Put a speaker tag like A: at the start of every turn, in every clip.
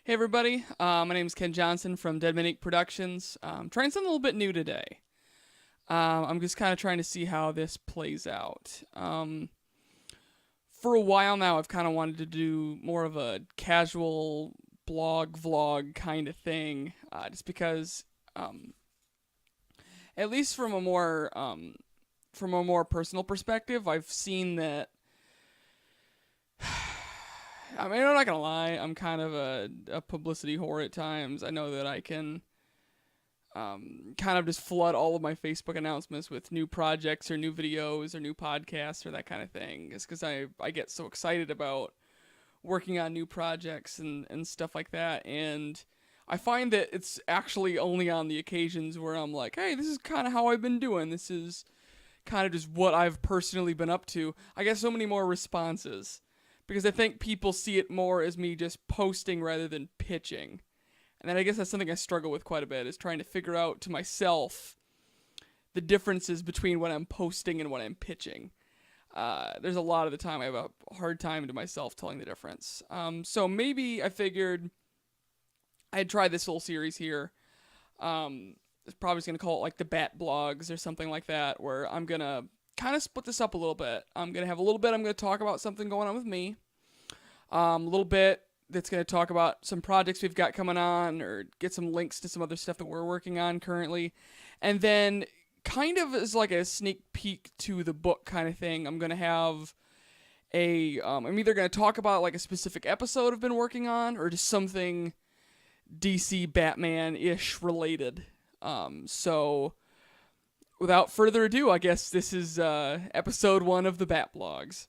A: Hey everybody, my name is Ken Johnson from Dead Man Inc. Productions. Trying something a little bit new today. I'm just kind of trying to see how this plays out. For a while now, I've kind of wanted to do more of a casual blog vlog kind of thing, just because, at least from a more personal perspective, I've seen that. I mean, I'm not gonna lie. I'm kind of a publicity whore at times. I know that I can kind of just flood all of my Facebook announcements with new projects or new videos or new podcasts or that kind of thing. Just because I get so excited about working on new projects and stuff like that. And I find that it's actually only on the occasions where I'm like, hey, this is kind of how I've been doing. This is kind of just what I've personally been up to. I get so many more responses because I think people see it more as me just posting rather than pitching. And then I guess that's something I struggle with quite a bit, is trying to figure out to myself the differences between what I'm posting and what I'm pitching. There's a lot of the time I have a hard time to myself telling the difference. So maybe I figured I'd try this whole series here. It's probably just going to call it like the Bat Blogs or something like that, where I'm going to kind of split this up a little bit. I'm going to have a little bit, I'm going to talk about something going on with me. A little bit that's going to talk about some projects we've got coming on, or get some links to some other stuff that we're working on currently. And then, kind of as like a sneak peek to the book kind of thing, I'm going to have I'm either going to talk about like a specific episode I've been working on, or just something DC Batman-ish related. So, without further ado, I guess this is episode 1 of the Bat Blogs.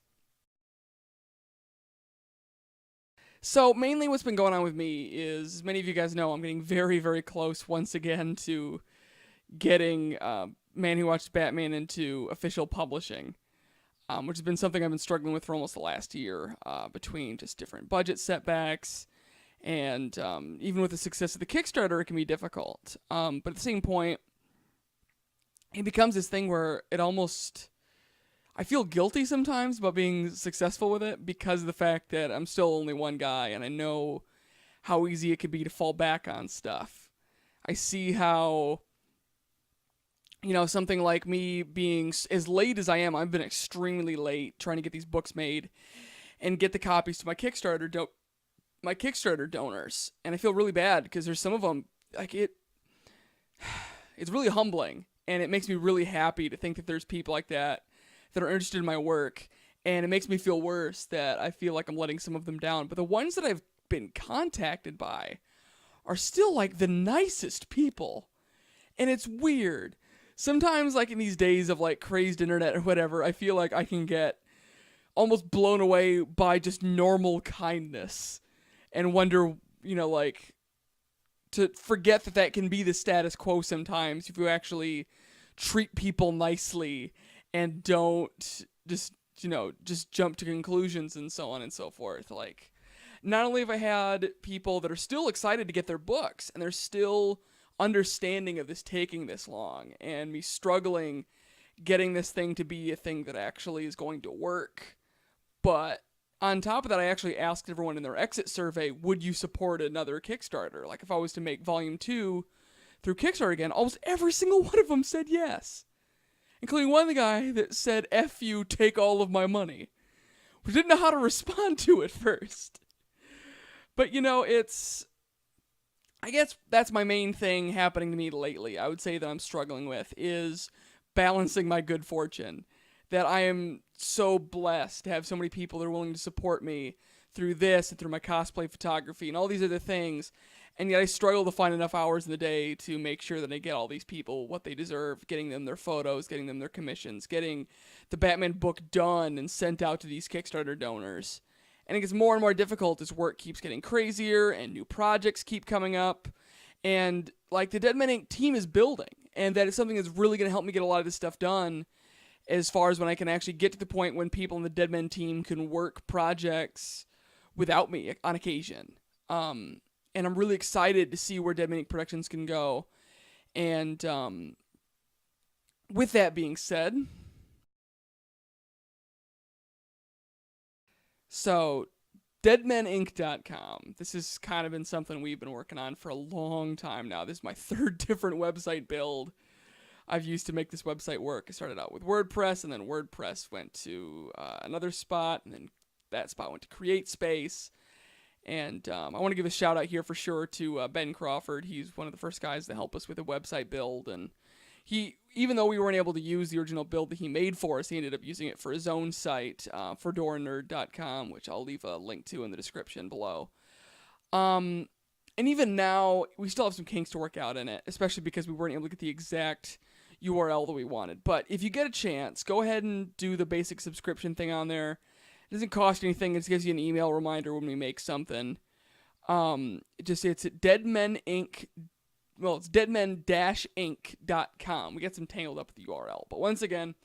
A: So mainly what's been going on with me is, as many of you guys know, I'm getting very, very close once again to getting Man Who Watched Batman into official publishing, which has been something I've been struggling with for almost the last year, between just different budget setbacks, and even with the success of the Kickstarter, it can be difficult. But at the same point, it becomes this thing where I feel guilty sometimes about being successful with it, because of the fact that I'm still only one guy, and I know how easy it could be to fall back on stuff. I see how, something like me being as late as I am, I've been extremely late trying to get these books made and get the copies to my Kickstarter donors. And I feel really bad because there's some of them, it's really humbling, and it makes me really happy to think that there's people like that are interested in my work, and it makes me feel worse that I feel like I'm letting some of them down. But the ones that I've been contacted by are still like the nicest people, and it's weird. Sometimes, like in these days of like crazed internet or whatever, I feel like I can get almost blown away by just normal kindness, and wonder, like, to forget that can be the status quo sometimes if you actually treat people nicely and don't just jump to conclusions and so on and so forth. Like, not only have I had people that are still excited to get their books, and they're still understanding of this taking this long, and me struggling getting this thing to be a thing that actually is going to work, but on top of that, I actually asked everyone in their exit survey, would you support another Kickstarter? Like, if I was to make Volume 2 through Kickstarter again, almost every single one of them said yes, including one guy that said, F you, take all of my money. We didn't know how to respond to it first. But, I guess that's my main thing happening to me lately. I would say that I'm struggling with is balancing my good fortune. That I am so blessed to have so many people that are willing to support me through this and through my cosplay photography and all these other things. And yet I struggle to find enough hours in the day to make sure that I get all these people what they deserve, getting them their photos, getting them their commissions, getting the Batman book done and sent out to these Kickstarter donors. And it gets more and more difficult as work keeps getting crazier and new projects keep coming up. And, like, the Dead Man Inc. team is building. And that is something that's really going to help me get a lot of this stuff done, as far as when I can actually get to the point when people in the Dead Man team can work projects without me on occasion. And I'm really excited to see where Dead Man Inc. Productions can go. And with that being said, so deadmeninc.com. This has kind of been something we've been working on for a long time now. This is my third different website build I've used to make this website work. I started out with WordPress, and then WordPress went to another spot, and then that spot went to CreateSpace. And I want to give a shout out here for sure to Ben Crawford. He's one of the first guys to help us with a website build, and he, even though we weren't able to use the original build that he made for us, he ended up using it for his own site, fedoranerd.com, which I'll leave a link to in the description below. And even now, we still have some kinks to work out in it, especially because we weren't able to get the exact URL that we wanted. But if you get a chance, go ahead and do the basic subscription thing on there. It doesn't cost anything. It just gives you an email reminder when we make something. It's at Deadmen Inc. Well, it's deadmen-inc.com. We get some tangled up with the URL. But once again,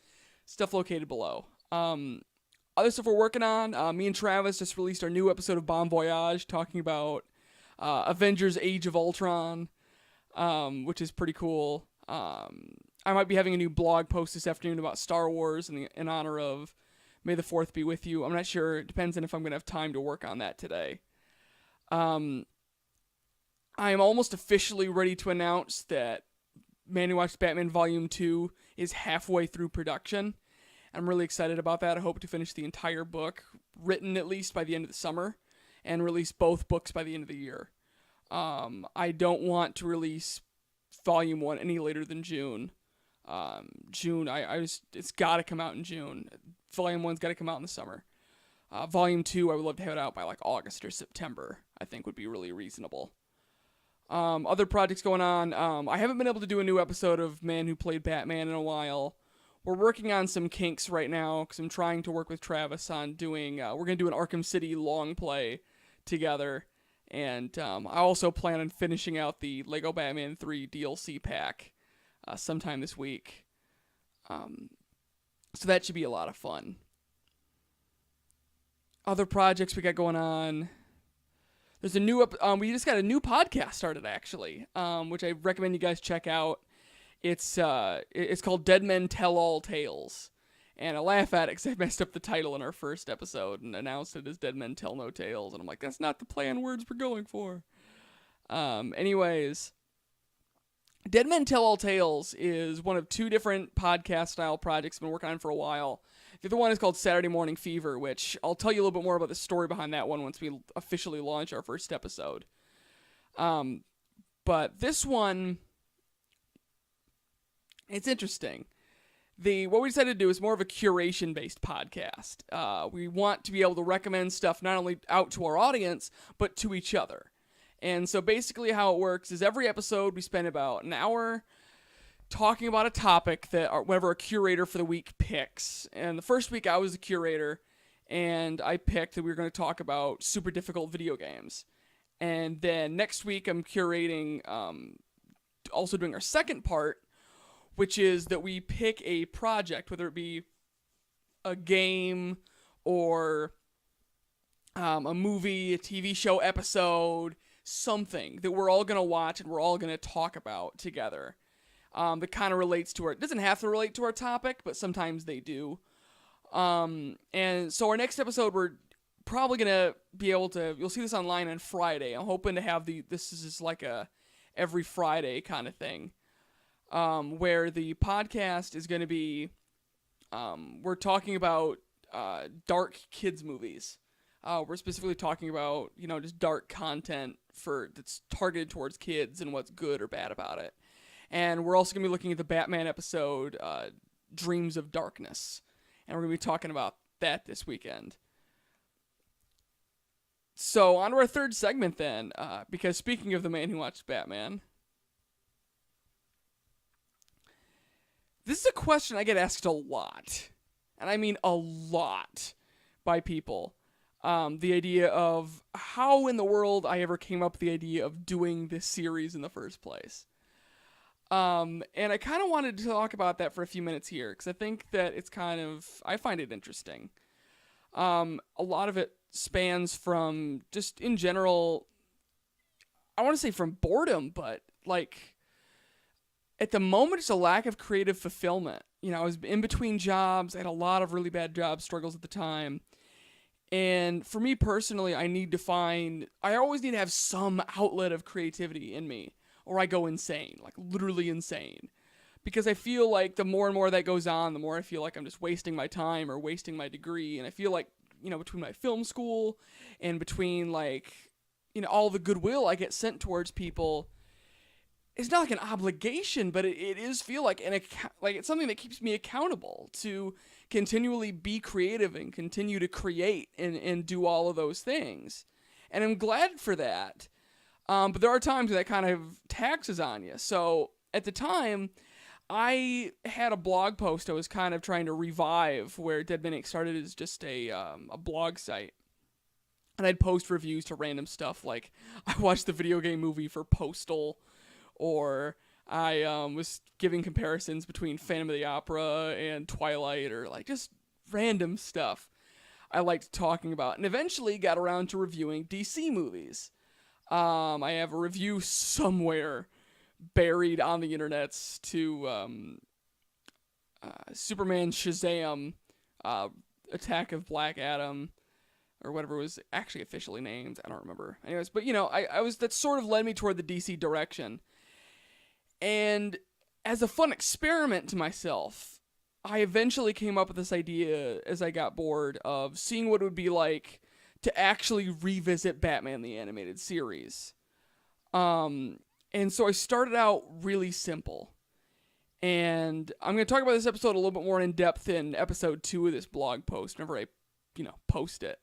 A: stuff located below. Other stuff we're working on, me and Travis just released our new episode of Bon Voyage talking about Avengers Age of Ultron, which is pretty cool. I might be having a new blog post this afternoon about Star Wars in honor of May the 4th be with you. I'm not sure. It depends on if I'm going to have time to work on that today. I am almost officially ready to announce that Man Who Watched Batman Volume 2 is halfway through production. I'm really excited about that. I hope to finish the entire book, written at least by the end of the summer, and release both books by the end of the year. I don't want to release Volume 1 any later than June. It's got to come out in June. Volume 1's got to come out in the summer. Volume 2, I would love to have it out by like August or September, I think would be really reasonable. Other projects going on. I haven't been able to do a new episode of Man Who Played Batman in a while. We're working on some kinks right now because I'm trying to work with Travis on doing, we're going to do an Arkham City long play together. And I also plan on finishing out the Lego Batman 3 DLC pack sometime this week. So that should be a lot of fun. Other projects we got going on. There's a new, we just got a new podcast started actually, which I recommend you guys check out. It's called Dead Men Tell All Tales. And I laugh at it because I messed up the title in our first episode and announced it as Dead Men Tell No Tales. And I'm like, that's not the play on words we're going for. Anyways, Dead Men Tell All Tales is one of two different podcast-style projects I've been working on for a while. The other one is called Saturday Morning Fever, which I'll tell you a little bit more about the story behind that one once we officially launch our first episode. But this one, it's interesting. What we decided to do is more of a curation-based podcast. We want to be able to recommend stuff not only out to our audience, but to each other. And so basically how it works is every episode we spend about an hour talking about a topic that whatever a curator for the week picks. And the first week I was the curator, and I picked that we were going to talk about super difficult video games. And then next week I'm curating, also doing our second part, which is that we pick a project, whether it be a game or a movie, a TV show episode, something that we're all going to watch and we're all going to talk about together. That kind of relates to it doesn't have to relate to our topic, but sometimes they do. And so our next episode, we're probably going to be able to, you'll see this online on Friday. I'm hoping to have this is just like a every Friday kind of thing, where the podcast is going to be, we're talking about, dark kids movies. We're specifically talking about, just dark content that's targeted towards kids and what's good or bad about it. And we're also going to be looking at the Batman episode, Dreams of Darkness. And we're going to be talking about that this weekend. So, on to our third segment then, because speaking of the Man Who Watched Batman, this is a question I get asked a lot. And I mean a lot by people. The idea of how in the world I ever came up with the idea of doing this series in the first place. And I kind of wanted to talk about that for a few minutes here, because I think that I find it interesting. A lot of it spans from just in general, I want to say from boredom, but like at the moment it's a lack of creative fulfillment. I was in between jobs. I had a lot of really bad job struggles at the time. And for me personally, I always need to have some outlet of creativity in me, or I go insane, like literally insane. Because I feel like the more and more that goes on, the more I feel like I'm just wasting my time or wasting my degree. And I feel like, between my film school and between like, all the goodwill I get sent towards people, it's not like an obligation, but it is feel like like it's something that keeps me accountable to continually be creative and continue to create and do all of those things. And I'm glad for that. But there are times that kind of taxes on you. So at the time, I had a blog post I was kind of trying to revive, where Dead Minute started as just a blog site. And I'd post reviews to random stuff, like I watched the video game movie for Postal, or I was giving comparisons between Phantom of the Opera and Twilight, or like just random stuff I liked talking about. And eventually got around to reviewing DC movies. I have a review somewhere buried on the internets to Superman Shazam, Attack of Black Adam, or whatever it was actually officially named. I don't remember. Anyways, but that sort of led me toward the DC direction. And as a fun experiment to myself, I eventually came up with this idea as I got bored of seeing what it would be like to actually revisit Batman the Animated Series. And so I started out really simple. And I'm going to talk about this episode a little bit more in depth in episode 2 of this blog post, whenever I, post it.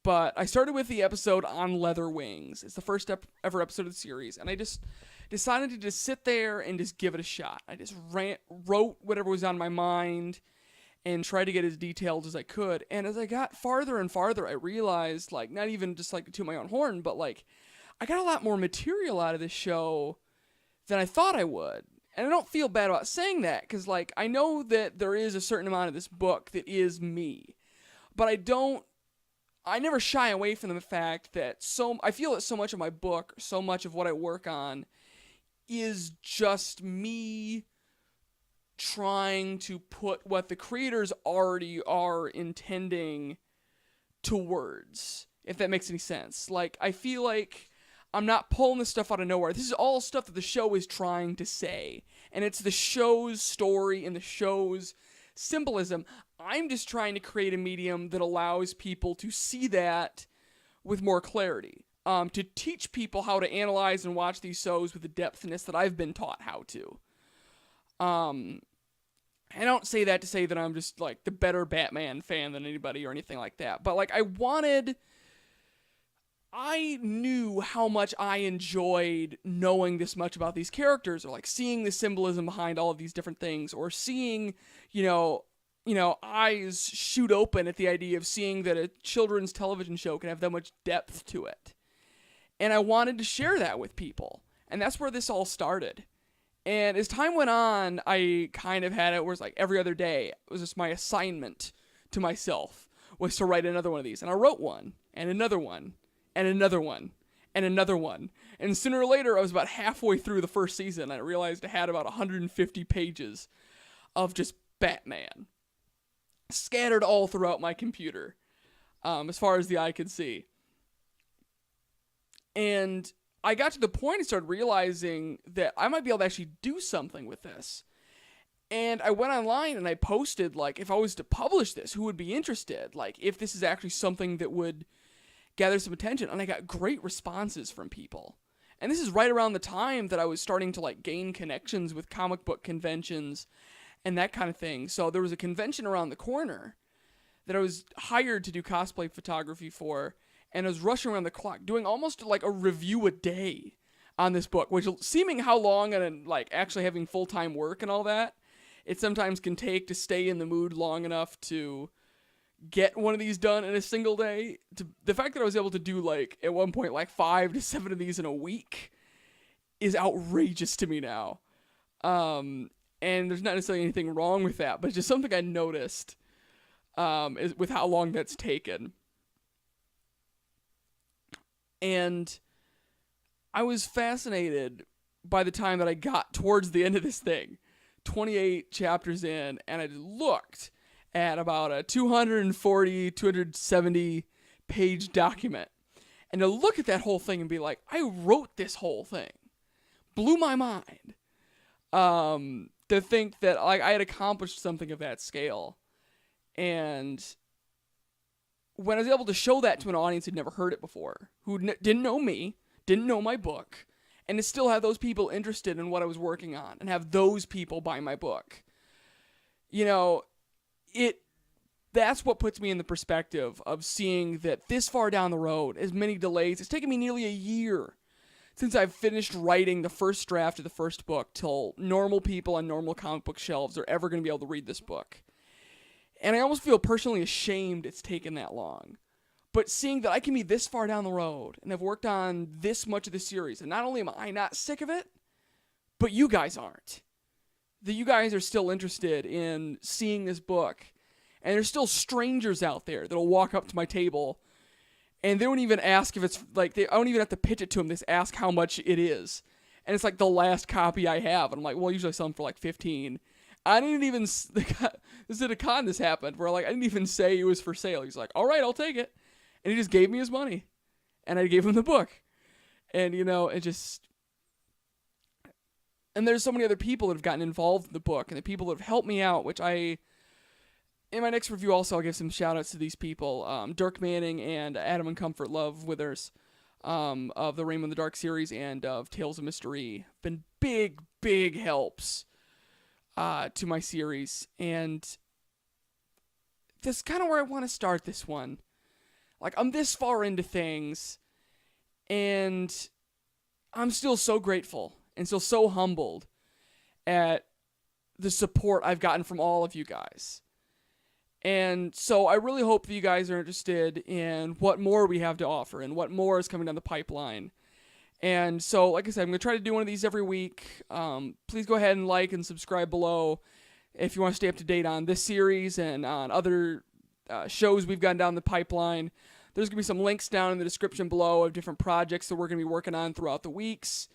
A: But I started with the episode on Leather Wings. It's the first ever episode of the series. And I just decided to just sit there and just give it a shot. I just wrote whatever was on my mind and tried to get as detailed as I could. And as I got farther and farther, I realized, like, not even just like to toot my own horn, but like, I got a lot more material out of this show than I thought I would. And I don't feel bad about saying that, because like, I know that there is a certain amount of this book that is me. But I never shy away from the fact that I feel that so much of my book, so much of what I work on, is just me trying to put what the creators already are intending to words, if that makes any sense. Like, I feel like I'm not pulling this stuff out of nowhere. This is all stuff that the show is trying to say, and it's the show's story and the show's symbolism. I'm just trying to create a medium that allows people to see that with more clarity. To teach people how to analyze and watch these shows with the depthness that I've been taught how to. I don't say that to say that I'm just like the better Batman fan than anybody or anything like that. But like, I knew how much I enjoyed knowing this much about these characters, or like seeing the symbolism behind all of these different things, or seeing, eyes shoot open at the idea of seeing that a children's television show can have that much depth to it. And I wanted to share that with people. And that's where this all started. And as time went on, I kind of had it where it's like every other day, it was just my assignment to myself was to write another one of these. And I wrote one, and another one, and another one, and another one. And sooner or later, I was about halfway through the first season, and I realized I had about 150 pages of just Batman scattered all throughout my computer, as far as the eye could see. And I got to the point I started realizing that I might be able to actually do something with this. And I went online and I posted, like, if I was to publish this, who would be interested? Like, if this is actually something that would gather some attention. And I got great responses from people. And this is right around the time that I was starting to, like, gain connections with comic book conventions and that kind of thing. So there was a convention around the corner that I was hired to do cosplay photography for. And I was rushing around the clock, doing almost like a review a day on this book, which, seeming how long and like actually having full-time work and all that, it sometimes can take to stay in the mood long enough to get one of these done in a single day. The fact that I was able to do, like, at one point, like 5 to 7 of these in a week is outrageous to me now. And there's not necessarily anything wrong with that, but it's just something I noticed is with how long that's taken. And I was fascinated by the time that I got towards the end of this thing, 28 chapters in, and I looked at about a 240, 270 page document. And to look at that whole thing and be like, I wrote this whole thing. Blew my mind. To think that like I had accomplished something of that scale. And when I was able to show that to an audience who'd never heard it before, who didn't know me, didn't know my book, and to still have those people interested in what I was working on, and have those people buy my book, you know, that's what puts me in the perspective of seeing that this far down the road, as many delays, it's taken me nearly a year since I've finished writing the first draft of the first book till normal people on normal comic book shelves are ever going to be able to read this book. And I almost feel personally ashamed it's taken that long. But seeing that I can be this far down the road and have worked on this much of the series, and not only am I not sick of it, but you guys aren't. That you guys are still interested in seeing this book. And there's still strangers out there that'll walk up to my table and they don't even ask if it's like, I don't even have to pitch it to them. They just ask how much it is. And it's like the last copy I have. And I'm like, well, usually I sell them for like 15. I didn't even, this is at a con this happened where like, I didn't even say it was for sale. He's like, all right, I'll take it. And he just gave me his money. And I gave him the book. And, you know, it just, and there's so many other people that have gotten involved in the book and the people that have helped me out, which in my next review also I'll give some shout outs to these people, Dirk Manning and Adam and Comfort Love Withers, of the Rainbow in the Dark series and of Tales of Mystery. Been big helps to my series, and this is kind of where I want to start this one. Like, I'm this far into things, and I'm still so grateful and still so humbled at the support I've gotten from all of you guys. And so I really hope that you guys are interested in what more we have to offer and what more is coming down the pipeline. And so, like I said, I'm going to try to do one of these every week. Please go ahead and like and subscribe below if you want to stay up to date on this series and on other shows we've gotten down the pipeline. There's going to be some links down in the description below of different projects that we're going to be working on throughout the weeks.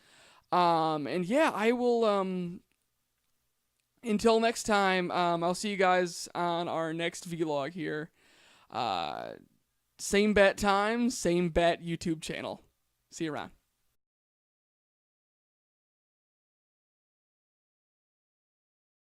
A: And yeah, I will... Until next time, I'll see you guys on our next vlog here. Same bat time, same bat YouTube channel. See you around.